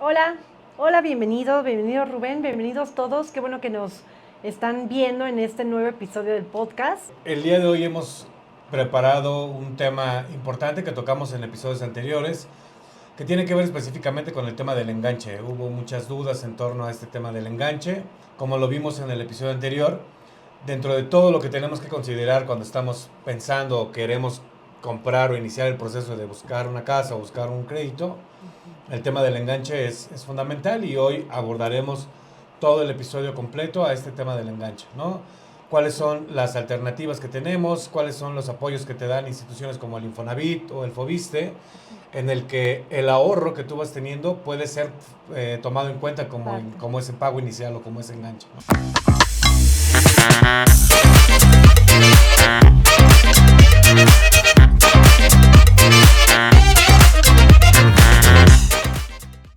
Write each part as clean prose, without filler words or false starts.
Hola, hola, bienvenido Rubén, bienvenidos todos. Qué bueno que nos están viendo en este nuevo episodio del podcast. El día de hoy hemos preparado un tema importante que tocamos en episodios anteriores, que tiene que ver específicamente con el tema del enganche. Hubo muchas dudas en torno a este tema del enganche, como lo vimos en el episodio anterior. Dentro de todo lo que tenemos que considerar cuando estamos pensando o queremos comprar o iniciar el proceso de buscar una casa o buscar un crédito, el tema del enganche es fundamental y hoy abordaremos todo el episodio completo a este tema del enganche, ¿no? Cuáles son las alternativas que tenemos, cuáles son los apoyos que te dan instituciones como el Infonavit o el Fobiste, en el que el ahorro que tú vas teniendo puede ser tomado en cuenta como ese pago inicial o como ese enganche, ¿no?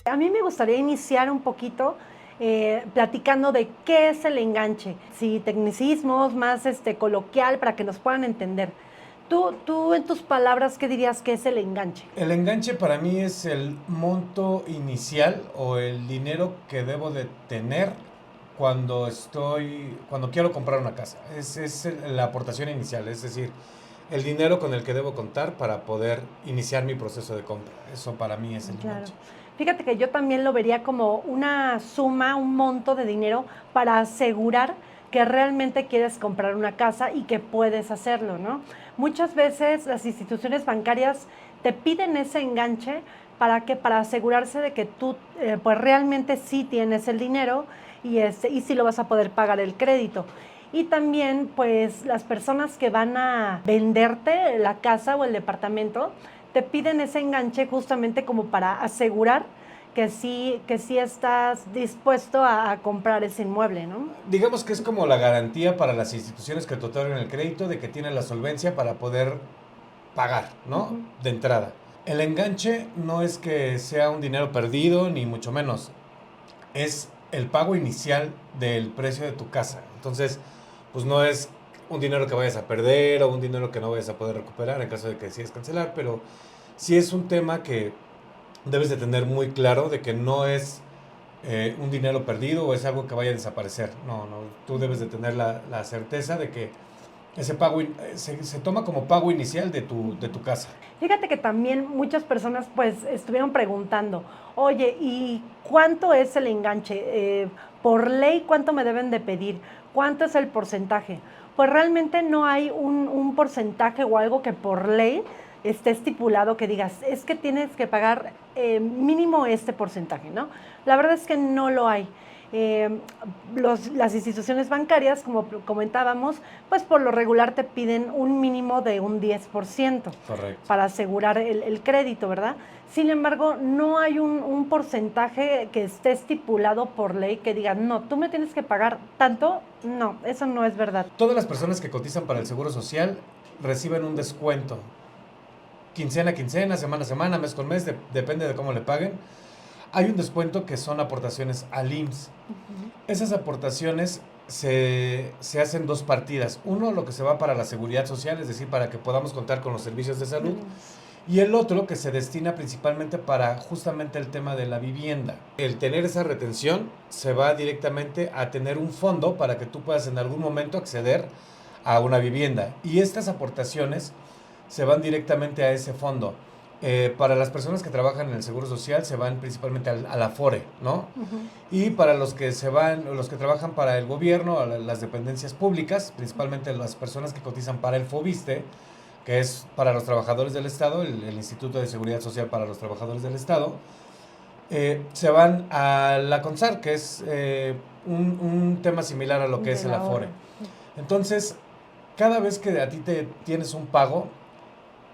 A mí me gustaría iniciar un poquito platicando de qué es el enganche, sí, tecnicismos más coloquial para que nos puedan entender. Tú en tus palabras, ¿qué dirías que es el enganche? El enganche para mí es el monto inicial o el dinero que debo de tener cuando quiero comprar una casa. La aportación inicial, es decir, el dinero con el que debo contar para poder iniciar mi proceso de compra. Eso para mí es el Claro. enganche. Fíjate que yo también lo vería como una suma, un monto de dinero para asegurar que realmente quieres comprar una casa y que puedes hacerlo, ¿no? Muchas veces las instituciones bancarias te piden ese enganche para asegurarse de que tú pues realmente sí tienes el dinero y sí lo vas a poder pagar el crédito. Y también pues las personas que van a venderte la casa o el departamento te piden ese enganche justamente como para asegurar que sí estás dispuesto a comprar ese inmueble, ¿no? Digamos que es como la garantía para las instituciones que te otorgan el crédito de que tienen la solvencia para poder pagar, ¿no? Uh-huh. De entrada. El enganche no es que sea un dinero perdido, ni mucho menos. Es el pago inicial del precio de tu casa. Entonces, pues no es un dinero que vayas a perder o un dinero que no vayas a poder recuperar en caso de que decidas cancelar, pero sí es un tema que debes de tener muy claro de que no es un dinero perdido o es algo que vaya a desaparecer. No, no, tú debes de tener la certeza de que ese pago se toma como pago inicial de tu casa. Fíjate que también muchas personas pues estuvieron preguntando, oye, ¿y cuánto es el enganche? Por ley, ¿cuánto me deben de pedir? ¿Cuánto es el porcentaje? Pues realmente no hay un porcentaje o algo que por ley esté estipulado que digas, es que tienes que pagar mínimo este porcentaje, ¿no? La verdad es que no lo hay. Eh, las instituciones bancarias, como comentábamos, pues por lo regular te piden un mínimo de un 10% Correcto. para asegurar el crédito, ¿verdad? Sin embargo, no hay un porcentaje que esté estipulado por ley que diga, no, tú me tienes que pagar tanto. No, eso no es verdad. Todas las personas que cotizan para el Seguro Social reciben un descuento. Quincena a quincena, semana a semana, mes con mes, depende de cómo le paguen. Hay un descuento que son aportaciones al IMSS. Esas aportaciones se hacen dos partidas. Uno, lo que se va para la seguridad social, es decir, para que podamos contar con los servicios de salud. Y el otro que se destina principalmente para justamente el tema de la vivienda. El tener esa retención se va directamente a tener un fondo para que tú puedas en algún momento acceder a una vivienda. Y estas aportaciones se van directamente a ese fondo. Para las personas que trabajan en el Seguro Social se van principalmente al Afore, ¿no? Uh-huh. Y para los que los que trabajan para el gobierno, a las dependencias públicas, principalmente las personas que cotizan para el Fobiste, que es para los trabajadores del Estado, el Instituto de Seguridad Social para los Trabajadores del Estado, se van a la CONSAR, que es un tema similar a lo que es el Afore. Entonces, cada vez que a ti te tienes un pago,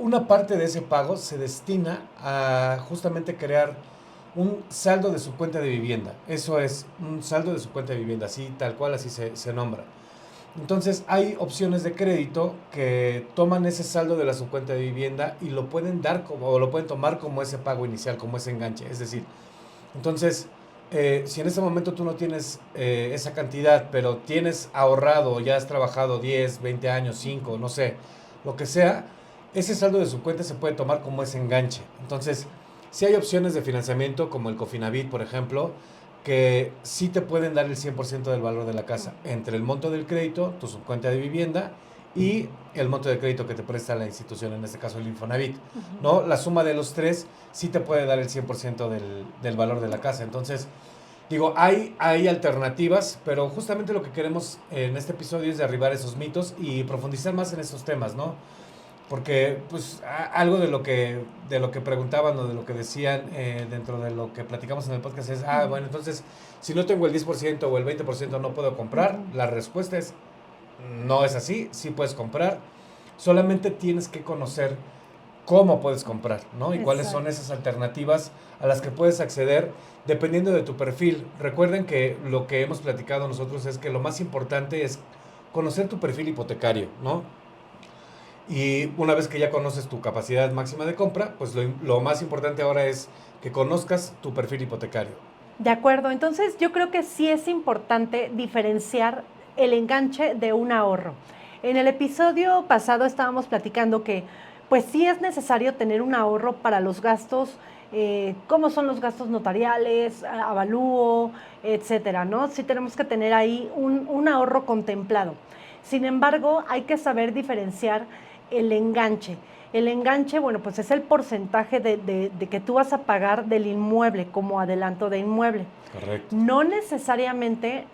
una parte de ese pago se destina a justamente crear un saldo de su cuenta de vivienda. Eso es, un saldo de su cuenta de vivienda, así tal cual, así se nombra. Entonces hay opciones de crédito que toman ese saldo de la su cuenta de vivienda y lo pueden dar o lo pueden tomar como ese pago inicial, como ese enganche. Es decir, entonces, si en este momento tú no tienes esa cantidad, pero tienes ahorrado, ya has trabajado 10, 20 años, 5, no sé, lo que sea, ese saldo de su cuenta se puede tomar como ese enganche. Entonces, sí hay opciones de financiamiento como el Cofinavit, por ejemplo, que sí te pueden dar el 100% del valor de la casa, entre el monto del crédito, tu subcuenta de vivienda y el monto de crédito que te presta la institución, en este caso el Infonavit, ¿no? La suma de los tres sí te puede dar el 100% del valor de la casa. Entonces, digo, hay alternativas, pero justamente lo que queremos en este episodio es derribar esos mitos y profundizar más en esos temas, ¿no? Porque, pues, algo de lo que preguntaban o de lo que decían dentro de lo que platicamos en el podcast es, bueno, entonces, si no tengo el 10% o el 20% no puedo comprar. La respuesta es, no es así, sí puedes comprar, solamente tienes que conocer cómo puedes comprar, ¿no? Y cuáles son esas alternativas a las que puedes acceder dependiendo de tu perfil. Recuerden que lo que hemos platicado nosotros es que lo más importante es conocer tu perfil hipotecario, ¿no? Y una vez que ya conoces tu capacidad máxima de compra, pues lo más importante ahora es que conozcas tu perfil hipotecario. De acuerdo, entonces yo creo que sí es importante diferenciar el enganche de un ahorro. En el episodio pasado estábamos platicando que pues sí es necesario tener un ahorro para los gastos, como son los gastos notariales, avalúo, etcétera, ¿no? Sí tenemos que tener ahí un ahorro contemplado. Sin embargo, hay que saber diferenciar el enganche. El enganche, bueno, pues es el porcentaje de que tú vas a pagar del inmueble como adelanto de inmueble. Correcto. No necesariamente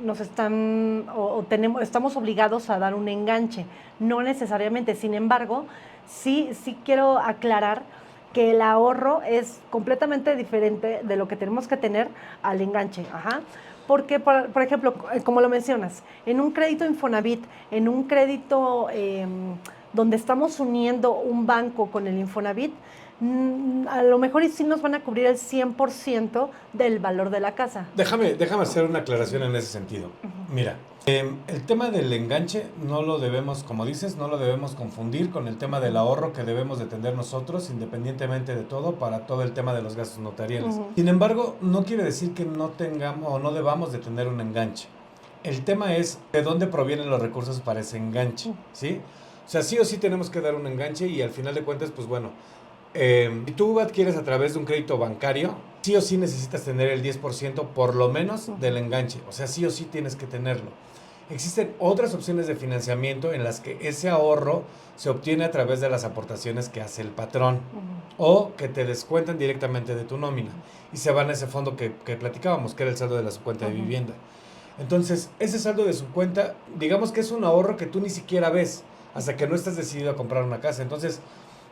estamos obligados a dar un enganche, no necesariamente. Sin embargo, sí quiero aclarar que el ahorro es completamente diferente de lo que tenemos que tener al enganche. Ajá. Porque, por ejemplo, como lo mencionas, en un crédito Infonavit, en un crédito donde estamos uniendo un banco con el Infonavit, a lo mejor sí nos van a cubrir el 100% del valor de la casa. Déjame hacer una aclaración en ese sentido. Mira, el tema del enganche no lo debemos, como dices, no lo debemos confundir con el tema del ahorro que debemos de tener nosotros, independientemente de todo, para todo el tema de los gastos notariales. Sin embargo, no quiere decir que no tengamos o no debamos de tener un enganche. El tema es de dónde provienen los recursos para ese enganche, ¿sí? O sea, sí o sí tenemos que dar un enganche y al final de cuentas, pues bueno, si tú adquieres a través de un crédito bancario, sí o sí necesitas tener el 10% por lo menos del enganche. O sea, sí o sí tienes que tenerlo. Existen otras opciones de financiamiento en las que ese ahorro se obtiene a través de las aportaciones que hace el patrón o que te descuentan directamente de tu nómina y se van a ese fondo que platicábamos, que era el saldo de la subcuenta de vivienda. Entonces, ese saldo de subcuenta, digamos que es un ahorro que tú ni siquiera ves hasta que no estás decidido a comprar una casa. Entonces,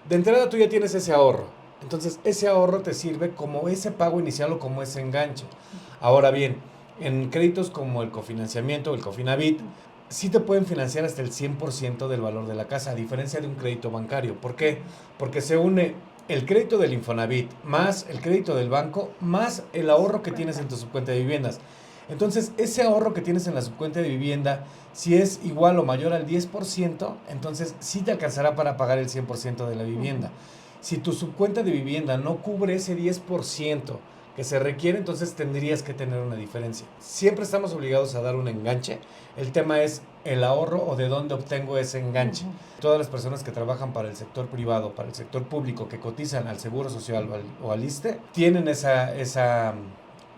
de entrada tú ya tienes ese ahorro. Entonces, ese ahorro te sirve como ese pago inicial o como ese enganche. Ahora bien, en créditos como el cofinanciamiento, el Cofinavit, sí te pueden financiar hasta el 100% del valor de la casa, a diferencia de un crédito bancario. ¿Por qué? Porque se une el crédito del Infonavit más el crédito del banco más el ahorro que tienes en tu subcuenta de viviendas. Entonces, ese ahorro que tienes en la subcuenta de vivienda, si es igual o mayor al 10%, entonces sí te alcanzará para pagar el 100% de la vivienda. Si tu subcuenta de vivienda no cubre ese 10% que se requiere, entonces tendrías que tener una diferencia. Siempre estamos obligados a dar un enganche. El tema es el ahorro o de dónde obtengo ese enganche. Todas las personas que trabajan para el sector privado, para el sector público, que cotizan al Seguro Social o al ISSSTE, tienen esa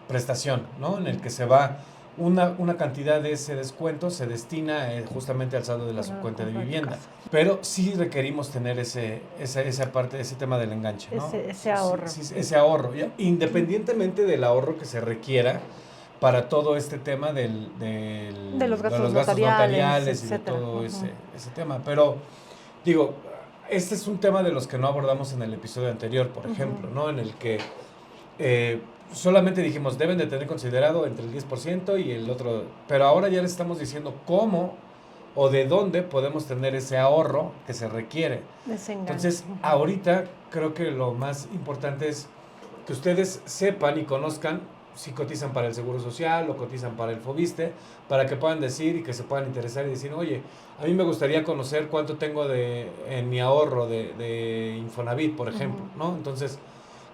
prestación, ¿no? En el que se va una cantidad de ese descuento, se destina justamente al saldo de la subcuenta de vivienda. Pero sí requerimos tener esa parte, ese tema del enganche, ¿no? Ese ahorro. Sí, ese ahorro, independientemente del ahorro que se requiera para todo este tema de los gastos notariales y de etcétera. todo ese tema. Pero, digo, este es un tema de los que no abordamos en el episodio anterior, por ejemplo, ¿no? En el que solamente dijimos, deben de tener considerado entre el 10% y el otro, pero ahora ya les estamos diciendo cómo o de dónde podemos tener ese ahorro que se requiere. Entonces, ahorita creo que lo más importante es que ustedes sepan y conozcan si cotizan para el Seguro Social o cotizan para el Fobiste, para que puedan decir y que se puedan interesar y decir, oye, a mí me gustaría conocer cuánto tengo en mi ahorro de Infonavit, por ejemplo, ¿no? Entonces,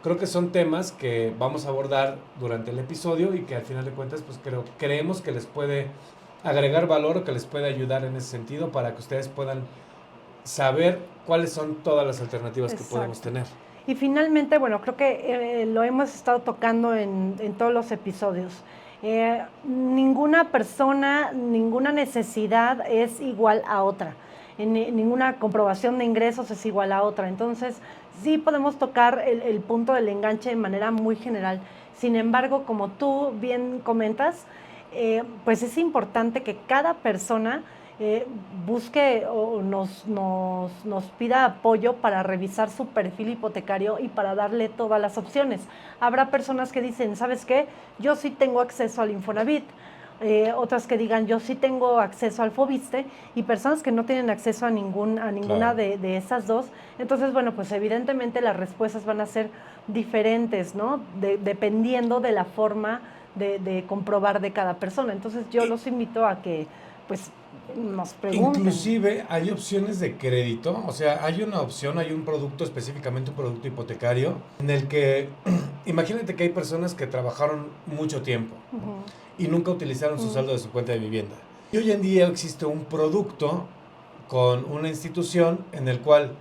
creo que son temas que vamos a abordar durante el episodio y que al final de cuentas pues creemos que les puede agregar valor o que les puede ayudar en ese sentido para que ustedes puedan saber cuáles son todas las alternativas que podemos tener. Y finalmente, bueno, creo que lo hemos estado tocando en todos los episodios. Ninguna persona, ninguna necesidad es igual a otra. Ninguna comprobación de ingresos es igual a otra. Entonces, sí podemos tocar el punto del enganche de manera muy general. Sin embargo, como tú bien comentas, pues es importante que cada persona busque o nos pida apoyo para revisar su perfil hipotecario y para darle todas las opciones. Habrá personas que dicen, ¿sabes qué? Yo sí tengo acceso al Infonavit. Otras que digan, yo sí tengo acceso al Foviste, y personas que no tienen acceso a ninguna Claro. de esas dos. Entonces, bueno, pues evidentemente las respuestas van a ser diferentes, ¿no? Dependiendo de la forma de comprobar de cada persona. Entonces, yo los invito a que, pues, nos pregunten. Inclusive hay opciones de crédito, o sea, hay una opción, hay un producto, específicamente un producto hipotecario, en el que, imagínate que hay personas que trabajaron mucho tiempo y nunca utilizaron su saldo de su cuenta de vivienda. Y hoy en día existe un producto con una institución en el cual,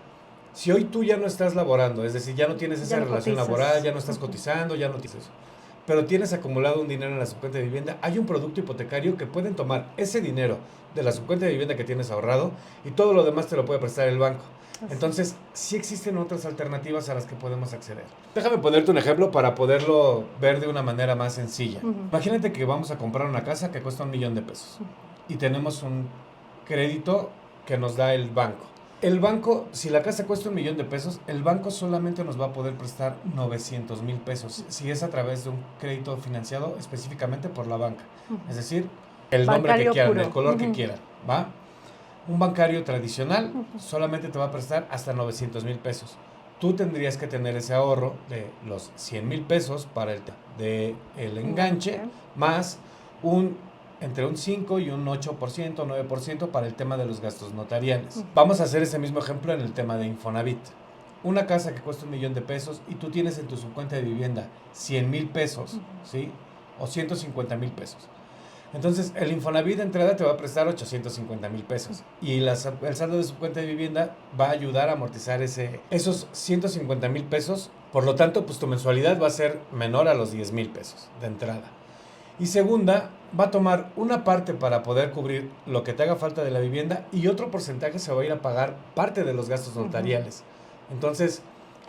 si hoy tú ya no estás laborando, es decir, ya no tienes esa Ya no relación cotizas. laboral, ya no estás cotizando, ya no tienes, pero tienes acumulado un dinero en la subcuenta de vivienda, hay un producto hipotecario que pueden tomar ese dinero de la subcuenta de vivienda que tienes ahorrado y todo lo demás te lo puede prestar el banco. Entonces, sí existen otras alternativas a las que podemos acceder. Déjame ponerte un ejemplo para poderlo ver de una manera más sencilla. Imagínate que vamos a comprar una casa que cuesta $1,000,000 y tenemos un crédito que nos da el banco. El banco, si la casa cuesta $1,000,000, el banco solamente nos va a poder prestar $900,000 si es a través de un crédito financiado específicamente por la banca. Es decir, el nombre que Bancario quieran, puro. el color que quieran, ¿va? Un bancario tradicional solamente te va a prestar hasta $900,000. Tú tendrías que tener ese ahorro de los $100,000 para el enganche, más entre un 5 y un 8%, 9% para el tema de los gastos notariales. Vamos a hacer ese mismo ejemplo en el tema de Infonavit. Una casa que cuesta $1,000,000 y tú tienes en tu subcuenta de vivienda $100,000, ¿sí? O $150,000. Entonces, el Infonavit de entrada te va a prestar $850,000 y el saldo de su cuenta de vivienda va a ayudar a amortizar esos $150,000. Por lo tanto, pues tu mensualidad va a ser menor a los $10,000 de entrada. Y segunda, va a tomar una parte para poder cubrir lo que te haga falta de la vivienda y otro porcentaje se va a ir a pagar parte de los gastos notariales. Entonces,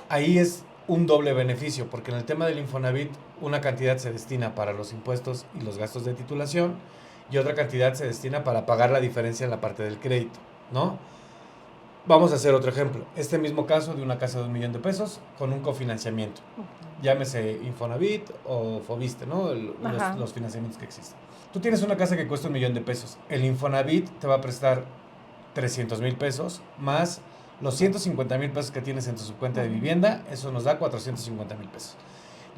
ahí es un doble beneficio, porque en el tema del Infonavit una cantidad se destina para los impuestos y los gastos de titulación y otra cantidad se destina para pagar la diferencia en la parte del crédito, ¿no? Vamos a hacer otro ejemplo. Este mismo caso de una casa de $1,000,000 con un cofinanciamiento. Llámese Infonavit o Foviste, ¿no? Los financiamientos que existen. Tú tienes una casa que cuesta $1,000,000. El Infonavit te va a prestar $300,000 más los $150,000 que tienes en tu subcuenta de vivienda. Eso nos da $450,000.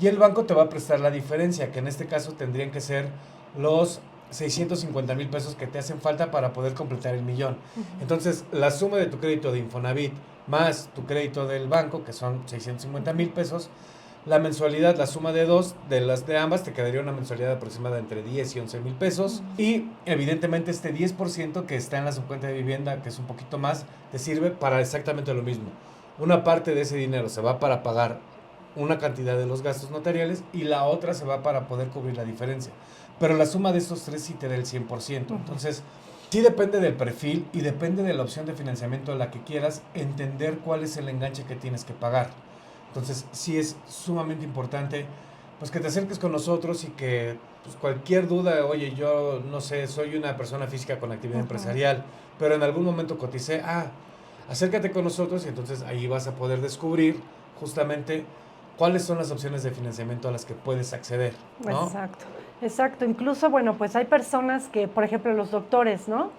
Y el banco te va a prestar la diferencia, que en este caso tendrían que ser los $650,000 que te hacen falta para poder completar el millón. Entonces, la suma de tu crédito de Infonavit más tu crédito del banco, que son $650,000, la mensualidad, la suma de ambas, te quedaría una mensualidad aproximada entre $10 y $11,000. Y evidentemente este 10% que está en la subcuenta de vivienda, que es un poquito más, te sirve para exactamente lo mismo. Una parte de ese dinero se va para pagar una cantidad de los gastos notariales y la otra se va para poder cubrir la diferencia. Pero la suma de estos tres sí te da el 100%. Entonces, sí depende del perfil y depende de la opción de financiamiento a la que quieras entender cuál es el enganche que tienes que pagar. Entonces, sí es sumamente importante pues que te acerques con nosotros y que pues, cualquier duda, oye, yo no sé, soy una persona física con actividad empresarial, pero en algún momento coticé, acércate con nosotros y entonces ahí vas a poder descubrir justamente cuáles son las opciones de financiamiento a las que puedes acceder, ¿no? Exacto. Incluso, bueno, pues hay personas que, por ejemplo, los doctores, ¿no?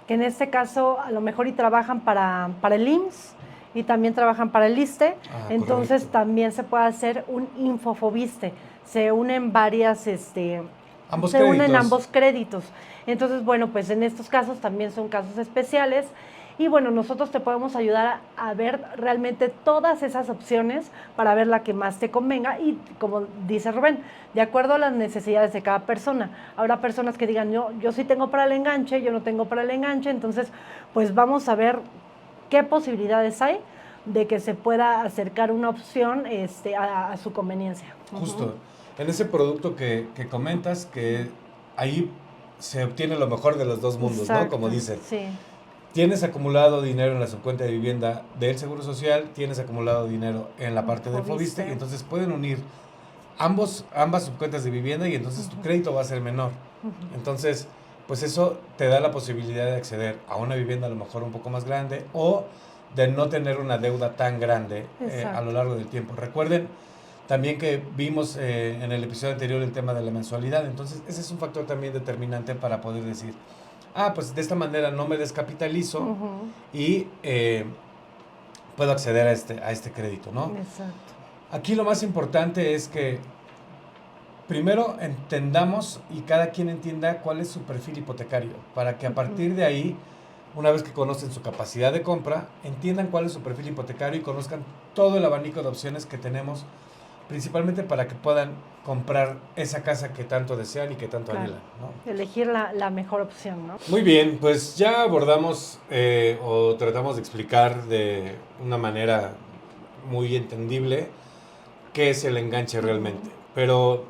Que en este caso a lo mejor y trabajan para el IMSS y también trabajan para el ISSSTE. Entonces correcto. También se puede hacer un Infofoviste. Se unen Ambos se créditos. unen ambos créditos. Entonces, bueno, pues en estos casos también son casos especiales. Y bueno, nosotros te podemos ayudar a ver realmente todas esas opciones para ver la que más te convenga y, como dice Rubén, de acuerdo a las necesidades de cada persona. Habrá personas que digan, yo sí tengo para el enganche, yo no tengo para el enganche, entonces pues vamos a ver qué posibilidades hay de que se pueda acercar una opción a su conveniencia. Justo, en ese producto que comentas, que ahí se obtiene lo mejor de los dos mundos, Exacto, ¿no? Como dicen. Sí. Tienes acumulado dinero en la subcuenta de vivienda del Seguro Social, tienes acumulado dinero en la parte del Foviste, y entonces pueden unir ambas subcuentas de vivienda y entonces tu crédito va a ser menor. Entonces, pues eso te da la posibilidad de acceder a una vivienda a lo mejor un poco más grande o de no tener una deuda tan grande a lo largo del tiempo. Recuerden también que vimos en el episodio anterior el tema de la mensualidad, entonces ese es un factor también determinante para poder decir, pues de esta manera no me descapitalizo y puedo acceder a este crédito, ¿no? Exacto. Aquí lo más importante es que primero entendamos y cada quien entienda cuál es su perfil hipotecario, para que a partir de ahí, una vez que conocen su capacidad de compra, entiendan cuál es su perfil hipotecario y conozcan todo el abanico de opciones que tenemos, principalmente para que puedan comprar esa casa que tanto desean y que tanto anhelan, ¿no? Elegir la mejor opción, ¿no? Muy bien, pues ya abordamos o tratamos de explicar de una manera muy entendible qué es el enganche realmente. Pero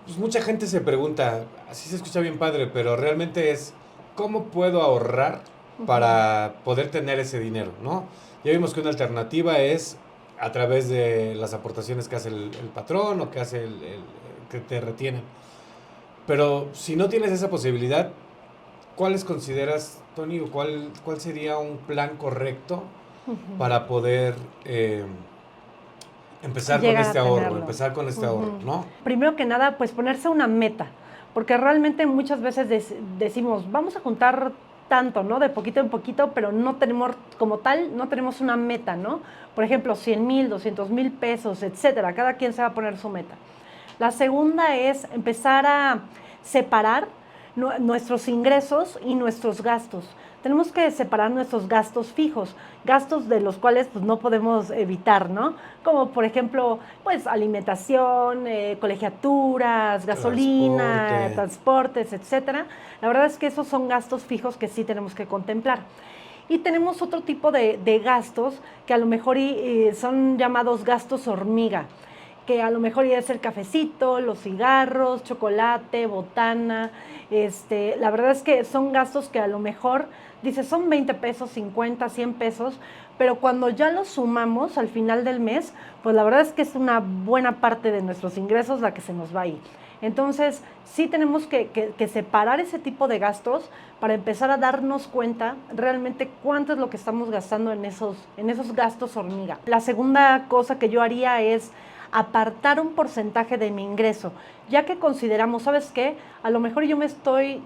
pues mucha gente se pregunta, así se escucha bien padre, pero realmente es ¿cómo puedo ahorrar para poder tener ese dinero, ¿no? Ya vimos que una alternativa es a través de las aportaciones que hace el patrón o que hace que te retienen. Pero si no tienes esa posibilidad, ¿cuáles consideras, Tony, o cuál sería un plan correcto para poder empezar con este ahorro, ¿no? Primero que nada, pues ponerse una meta, porque realmente muchas veces decimos, vamos a juntar tanto, ¿no? De poquito en poquito, pero no tenemos, como tal, no tenemos una meta, ¿no? Por ejemplo, 100,000, 200,000 pesos, etcétera. Cada quien se va a poner su meta. La segunda es empezar a separar nuestros ingresos y nuestros gastos. Tenemos que separar nuestros gastos fijos, gastos de los cuales pues, no podemos evitar, ¿no? Como por ejemplo, pues alimentación, colegiaturas, gasolina, transportes, etcétera. La verdad es que esos son gastos fijos que sí tenemos que contemplar. Y tenemos otro tipo de gastos que a lo mejor son llamados gastos hormiga, que a lo mejor ya es el cafecito, los cigarros, chocolate, botana. La verdad es que son gastos que a lo mejor, dices, son 20 pesos, 50, 100 pesos, pero cuando ya los sumamos al final del mes, pues la verdad es que es una buena parte de nuestros ingresos la que se nos va ahí. Entonces, sí tenemos que separar ese tipo de gastos para empezar a darnos cuenta realmente cuánto es lo que estamos gastando en esos gastos hormiga. La segunda cosa que yo haría es apartar un porcentaje de mi ingreso, ya que consideramos, ¿sabes qué? A lo mejor yo me estoy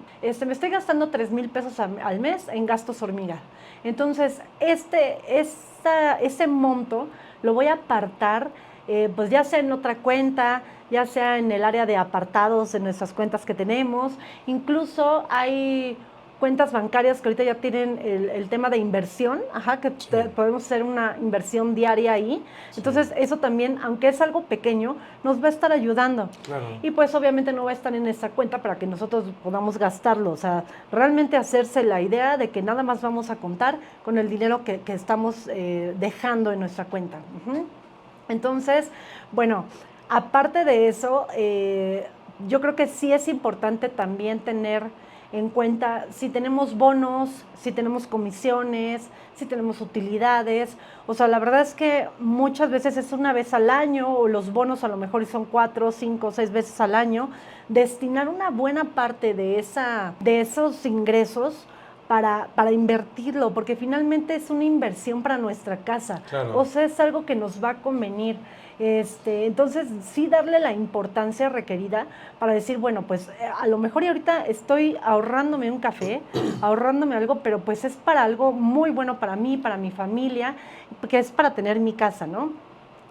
gastando 3,000 pesos al mes en gastos hormiga. Entonces, ese monto lo voy a apartar, pues ya sea en otra cuenta, ya sea en el área de apartados de nuestras cuentas que tenemos. Incluso hay cuentas bancarias que ahorita ya tienen el tema de inversión, que sí, podemos hacer una inversión diaria ahí. Sí. Entonces, eso también, aunque es algo pequeño, nos va a estar ayudando. Claro. Y pues obviamente no va a estar en esa cuenta para que nosotros podamos gastarlo. O sea, realmente hacerse la idea de que nada más vamos a contar con el dinero que estamos dejando en nuestra cuenta. Entonces, bueno, aparte de eso, yo creo que sí es importante también tener en cuenta si tenemos bonos, si tenemos comisiones, si tenemos utilidades. O sea, la verdad es que muchas veces es una vez al año, o los bonos a lo mejor son 4, 5, 6 veces al año. Destinar una buena parte de esos ingresos para invertirlo, porque finalmente es una inversión para nuestra casa. Claro. O sea, es algo que nos va a convenir. Entonces, sí darle la importancia requerida para decir, bueno, pues a lo mejor ahorita estoy ahorrándome un café, ahorrándome algo, pero pues es para algo muy bueno para mí, para mi familia, que es para tener mi casa, ¿no?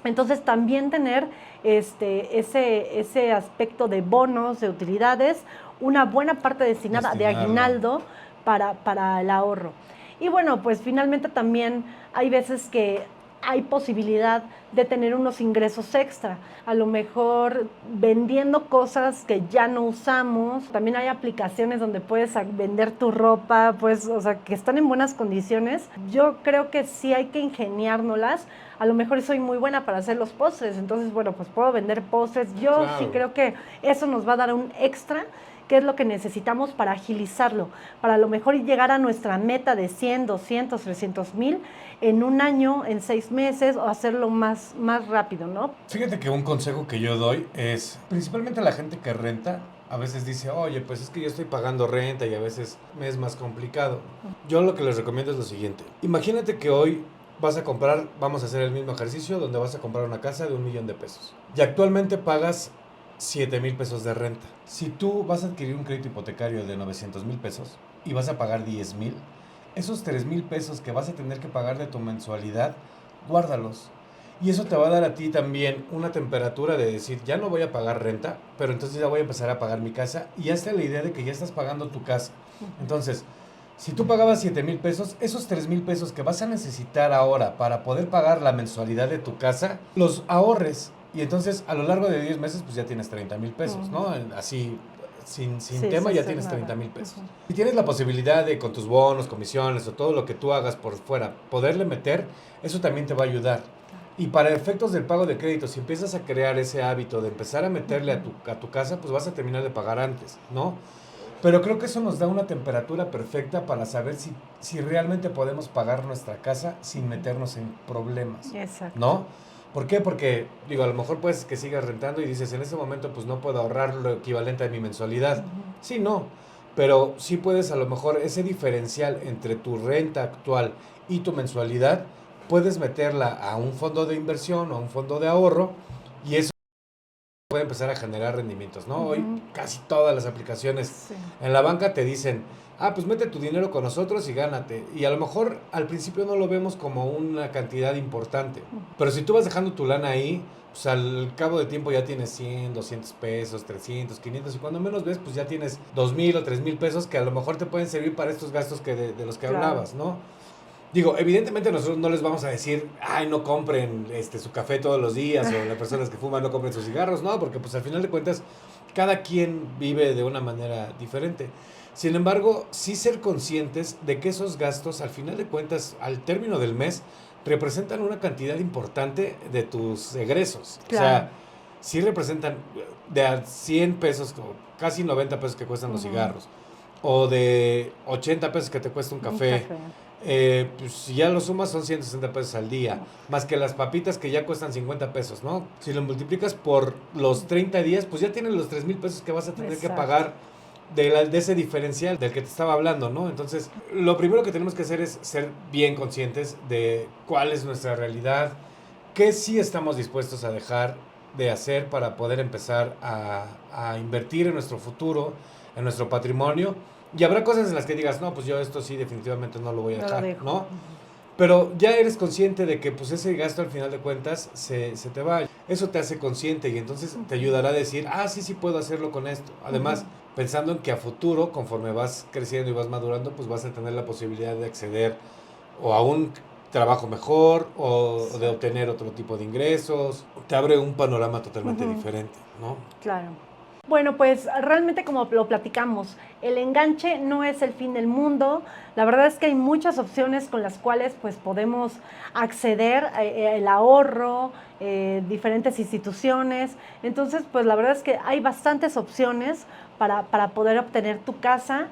Entonces, también tener ese aspecto de bonos, de utilidades, una buena parte destinada de aguinaldo para el ahorro. Y bueno, pues finalmente también hay veces que hay posibilidad de tener unos ingresos extra, a lo mejor vendiendo cosas que ya no usamos. También hay aplicaciones donde puedes vender tu ropa, pues, o sea, que están en buenas condiciones. Yo creo que sí hay que ingeniárnoslas. A lo mejor soy muy buena para hacer los postres, entonces, bueno, pues puedo vender postres. Yo Claro. sí creo que eso nos va a dar un extra, que es lo que necesitamos para agilizarlo, para a lo mejor llegar a nuestra meta de 100, 200, 300 mil en un año, en 6 meses, o hacerlo más rápido, ¿no? Fíjate que un consejo que yo doy es, principalmente a la gente que renta, a veces dice, oye, pues es que yo estoy pagando renta y a veces me es más complicado. Yo lo que les recomiendo es lo siguiente. Imagínate que hoy vas a comprar, vamos a hacer el mismo ejercicio, donde vas a comprar una casa de $1,000,000 y actualmente pagas 7,000 pesos de renta. Si tú vas a adquirir un crédito hipotecario de 900,000 pesos y vas a pagar 10,000, esos 3,000 pesos que vas a tener que pagar de tu mensualidad, guárdalos. Y eso te va a dar a ti también una temperatura de decir, ya no voy a pagar renta, pero entonces ya voy a empezar a pagar mi casa, y hazte la idea de que ya estás pagando tu casa. Entonces, si tú pagabas 7,000 pesos, esos 3,000 pesos que vas a necesitar ahora para poder pagar la mensualidad de tu casa, los ahorres. Y entonces a lo largo de 10 meses pues ya tienes 30,000 pesos, ¿no? Así, sin Sí, tema, sin ya hacer tienes nada. 30,000 pesos. Ujú. Si tienes la posibilidad de con tus bonos, comisiones o todo lo que tú hagas por fuera, poderle meter, eso también te va a ayudar. Y para efectos del pago de crédito, si empiezas a crear ese hábito de empezar a meterle a tu casa, pues vas a terminar de pagar antes, ¿no? Pero creo que eso nos da una temperatura perfecta para saber si realmente podemos pagar nuestra casa sin meternos en problemas, Exacto. ¿no? ¿Por qué? Porque, digo, a lo mejor puedes que sigas rentando y dices, en ese momento pues no puedo ahorrar lo equivalente a mi mensualidad. Ujú. Sí, no, pero sí puedes a lo mejor ese diferencial entre tu renta actual y tu mensualidad, puedes meterla a un fondo de inversión o a un fondo de ahorro, y eso puede empezar a generar rendimientos, ¿no? Hoy Ujú. casi todas las aplicaciones Sí. en la banca te dicen, pues mete tu dinero con nosotros y gánate. Y a lo mejor al principio no lo vemos como una cantidad importante, pero si tú vas dejando tu lana ahí, pues al cabo de tiempo ya tienes 100, 200 pesos, 300, 500, y cuando menos ves, pues ya tienes 2,000 o 3,000 pesos que a lo mejor te pueden servir para estos gastos que de los que Claro. hablabas, ¿no? Digo, evidentemente nosotros no les vamos a decir, no compren su café todos los días, o las personas que fuman no compren sus cigarros, no, porque pues al final de cuentas cada quien vive de una manera diferente. Sin embargo, sí ser conscientes de que esos gastos al final de cuentas, al término del mes, representan una cantidad importante de tus egresos. Claro. O sea, sí representan de a 100 pesos, casi 90 pesos que cuestan los Ujú. cigarros, o de 80 pesos que te cuesta un café. Pues si ya lo sumas son 160 pesos al día, más que las papitas que ya cuestan 50 pesos, ¿no? Si lo multiplicas por los 30 días, pues ya tienes los 3,000 pesos que vas a tener que Exacto. pagar de ese diferencial del que te estaba hablando, ¿no? Entonces, lo primero que tenemos que hacer es ser bien conscientes de cuál es nuestra realidad, qué sí estamos dispuestos a dejar de hacer para poder empezar a invertir en nuestro futuro, en nuestro patrimonio. Y habrá cosas en las que digas, no, pues yo esto sí definitivamente no lo voy a No lo dejar, dejo. ¿no? Ujú. Pero ya eres consciente de que pues ese gasto al final de cuentas se te va. Eso te hace consciente y entonces te ayudará a decir, sí puedo hacerlo con esto. Además, pensando en que a futuro, conforme vas creciendo y vas madurando, pues vas a tener la posibilidad de acceder o a un trabajo mejor o de obtener otro tipo de ingresos. Te abre un panorama totalmente diferente, ¿no? Claro. Bueno, pues realmente como lo platicamos, el enganche no es el fin del mundo. La verdad es que hay muchas opciones con las cuales pues podemos acceder, el ahorro, diferentes instituciones. Entonces, pues la verdad es que hay bastantes opciones para poder obtener tu casa.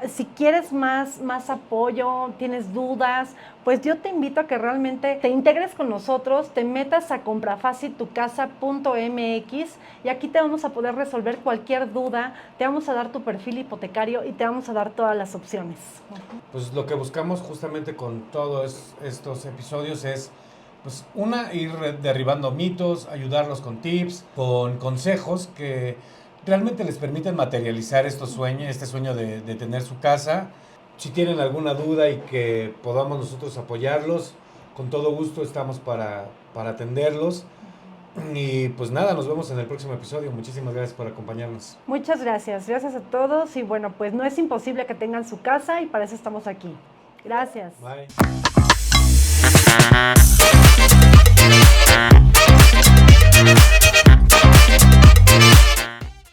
Si quieres más apoyo, tienes dudas, pues yo te invito a que realmente te integres con nosotros, te metas a comprafaciltucasa.mx y aquí te vamos a poder resolver cualquier duda, te vamos a dar tu perfil hipotecario y te vamos a dar todas las opciones. Pues lo que buscamos justamente con todos estos episodios es, pues, ir derribando mitos, ayudarlos con tips, con consejos que realmente les permiten materializar este sueño de tener su casa. Si tienen alguna duda y que podamos nosotros apoyarlos, con todo gusto estamos para atenderlos. Y pues nada, nos vemos en el próximo episodio. Muchísimas gracias por acompañarnos. Muchas gracias a todos y bueno, pues no es imposible que tengan su casa y para eso estamos aquí. Gracias. Bye.